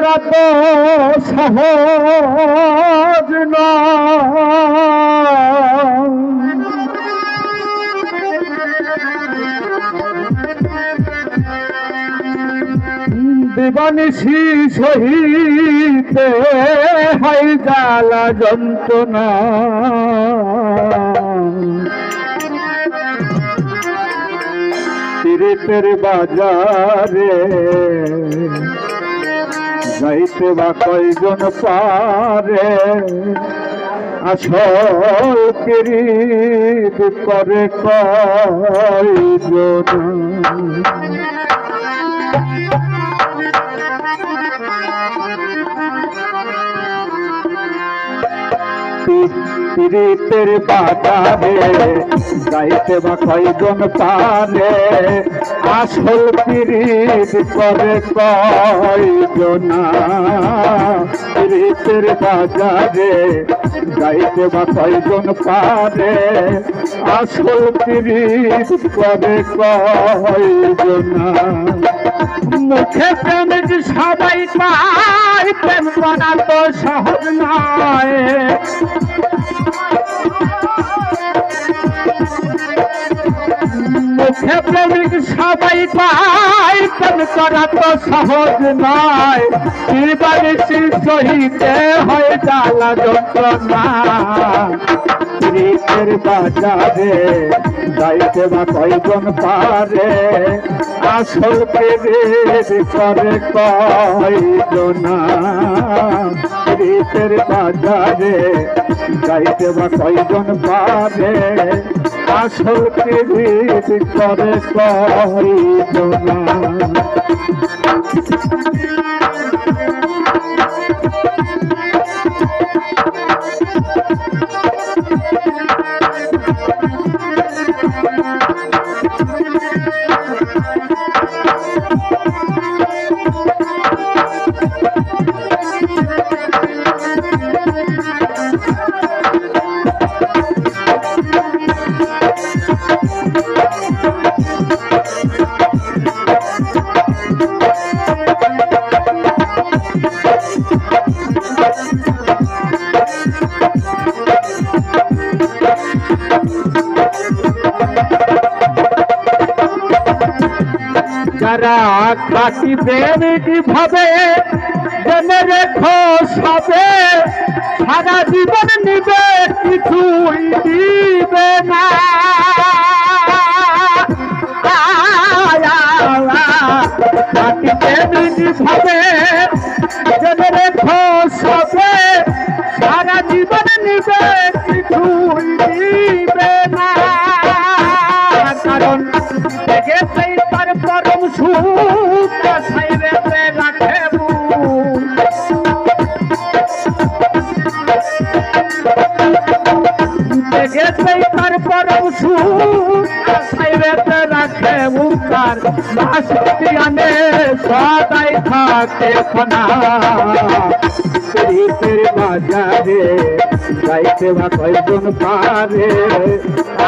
করা তো সহজ নয়, দিবানিশি সহিতে হয় জ্বালা যন্ত্রণা। পীড়িতের বাজারে যাইতে বা কয়জন পারে, আসল পীড়িত করে কয়জন। পীড়িতের বাজারে যাইতে বা কয়জন পারে, আসল পীড়িত করে কয়জন। পীড়িতের বাজারে যাইতে বা কয়জন পারে, আসল পীড়িত করে কয়জন। মুখে প্রেমিক সবাই পায়, প্রেম করা তো সহজ নয়। মুখে প্রেমিক সবাই পায়, প্রেম করা তো সহজ নয়। দিবানিশি সহিতে হয় জ্বালা যন্ত্রণা। পীড়িতের বাজারে যাইতে বা কয়জন পারে, আসল পীড়িত করে কয়জন। পীড়িতের বাজারে যাইতে বা কয়জন পারে, আসল পীড়িত করে কয়জন। যারা খাঁটি প্রেমিক ভাবে জেনে রেখো সবে, সারা জীবন নিবে কিছুই দিবে না। খাঁটি প্রেমিক ভাবে জেনে রেখো সবে, সারা জীবন নিবে কিছুই দিবে না। কারণ দেখেছেই তার পরম সুখ সাইরেতে রাখে দেখেছেই তার পরম সুখ সাইরেতে রাখে মুখার। বাসটি আনে সদাই থাকে খনা। পীড়িতের বাজারে যাইতে বা কয়জন পারে,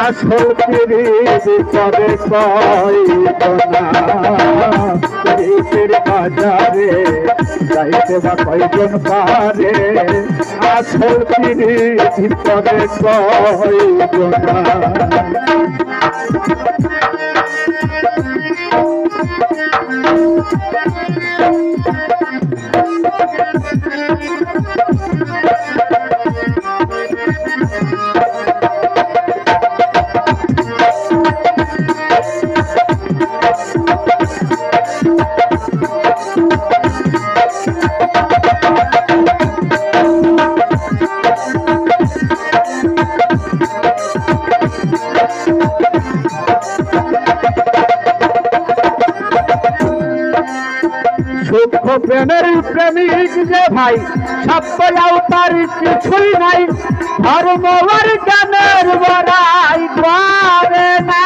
আসল পীড়িত করে কয়জন। পীড়িতের বাজারে যাইতে বা কয়জন পারে, আসল পীড়িত করে কয়জন। সূক্ষ্ম প্রেমের প্রেমিক যে ভাই, সত্যও তার কিছুই নাই। ধর্ম আর জ্ঞানের বড়াই করে না।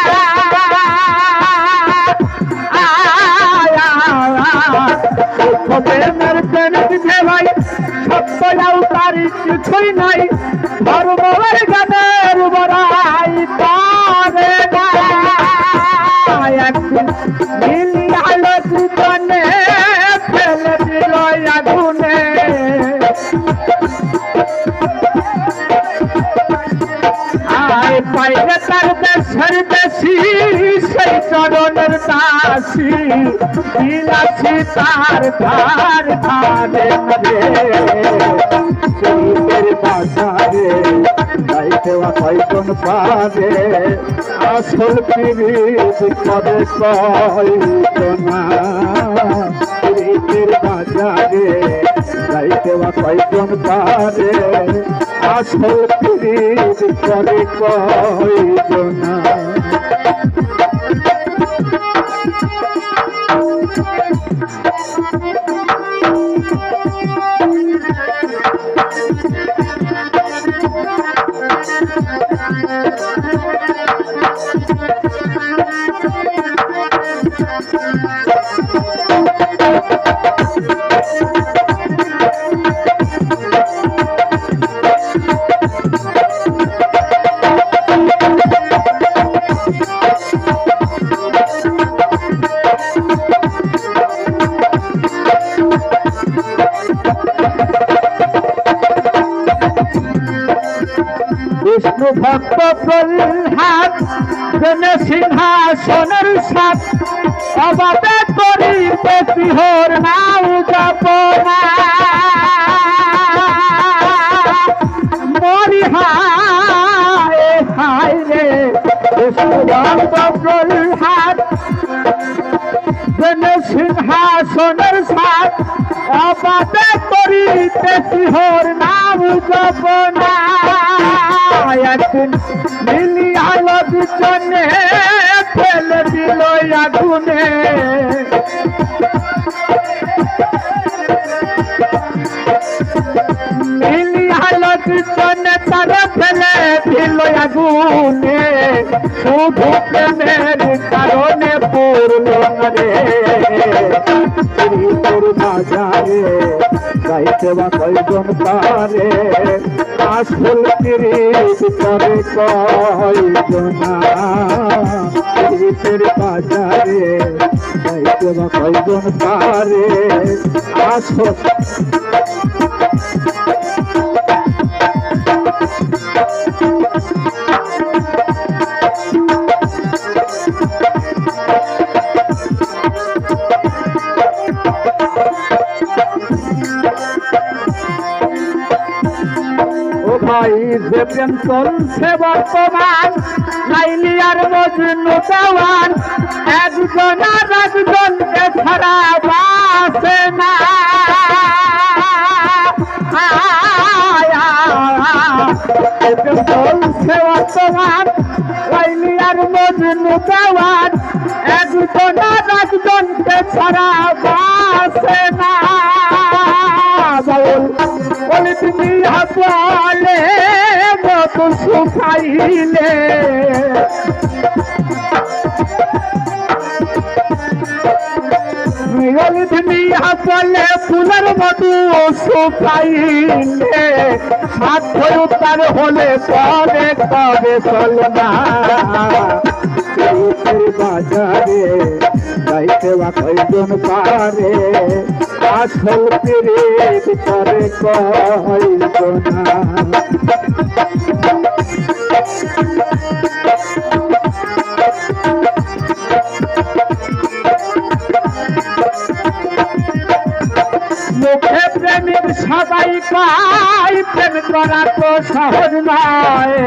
সূক্ষ্ম প্রেমের প্রেমিক যে ভাই, সত্যও তার কিছুই নাই। ধর্ম আর জ্ঞানের বড়াই করে না। একদিন নীল আলো জীবনে ফেলে দিল আগুন। তার দেশের দেশি সেই চরণের দাসী বিলাসী তার ধার ধারে রে বাজারে যাইতে কয়জন পারে আসল পিরিত করে কয়জনা পিরিতের বাজারে যাইতে কয়জন পারে আসল পিরিত করে কয়জনা বিষ্ণু ভক্ত প্রহ্লাদ জেনে সিংহাসনের সাথ অবাদে করিতে তিহর নাম জপনা মরি হায় হায় রে বিষ্ণু ভক্ত প্রহ্লাদ জেনে সিংহাসনের সাথ অবাদে করিতে তিহর নাম জপনা একদিন মিলি আলো দুজনে ফেলে দিল আগুনে মিলি আলো দুজনে তারা ফেলে দিল আগুনে শুধু প্রেমের কারণে পূর্ণ রে বাজারে যাইতে কয়জন পারে আসল পিরিত করে কয়জনা পিরিতের বাজারে যাইতে কয়জন পারে আসল ভাই যে প্রেম চলছে বর্তমান লাইলি আর মজনু দেওয়ান একজন আর একজনকে ছাড়া বাসে না প্রেম চলছে বর্তমান লাইলি আর মজনু দেওয়ান একজন আর একজনকে ছাড়া বাসে না বলে তুমি বলে মত শুকাইলে তুমি বলে ফুলের মতো শুকাইলে সাধ্য উত্তার হলে পরে কবে চল না বাজারে যাইতে কয়জন পারে আসল পিরিত করে কয়জনা মুখে প্রেমিক সবাই পাই প্রেম করা তো সহজ নয়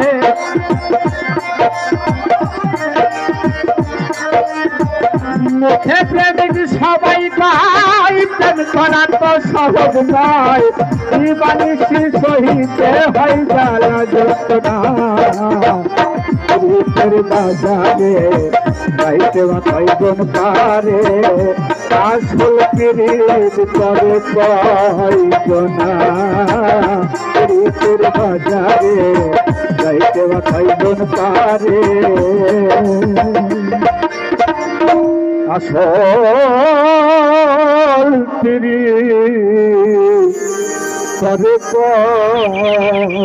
মুখে প্রেমিক সবাই পাই প্রেম করা তো সহজ নয় জীবানিসি সহিতে হয় জ্বালা যন্ত্রণা পিরিতের বাজারে যাইতে কয়জন পারে আসল পিরিত করে কয়জনা পিরিতের বাজারে যাইতে কয়জন পারে আসল পিরিত করে কয়জনা।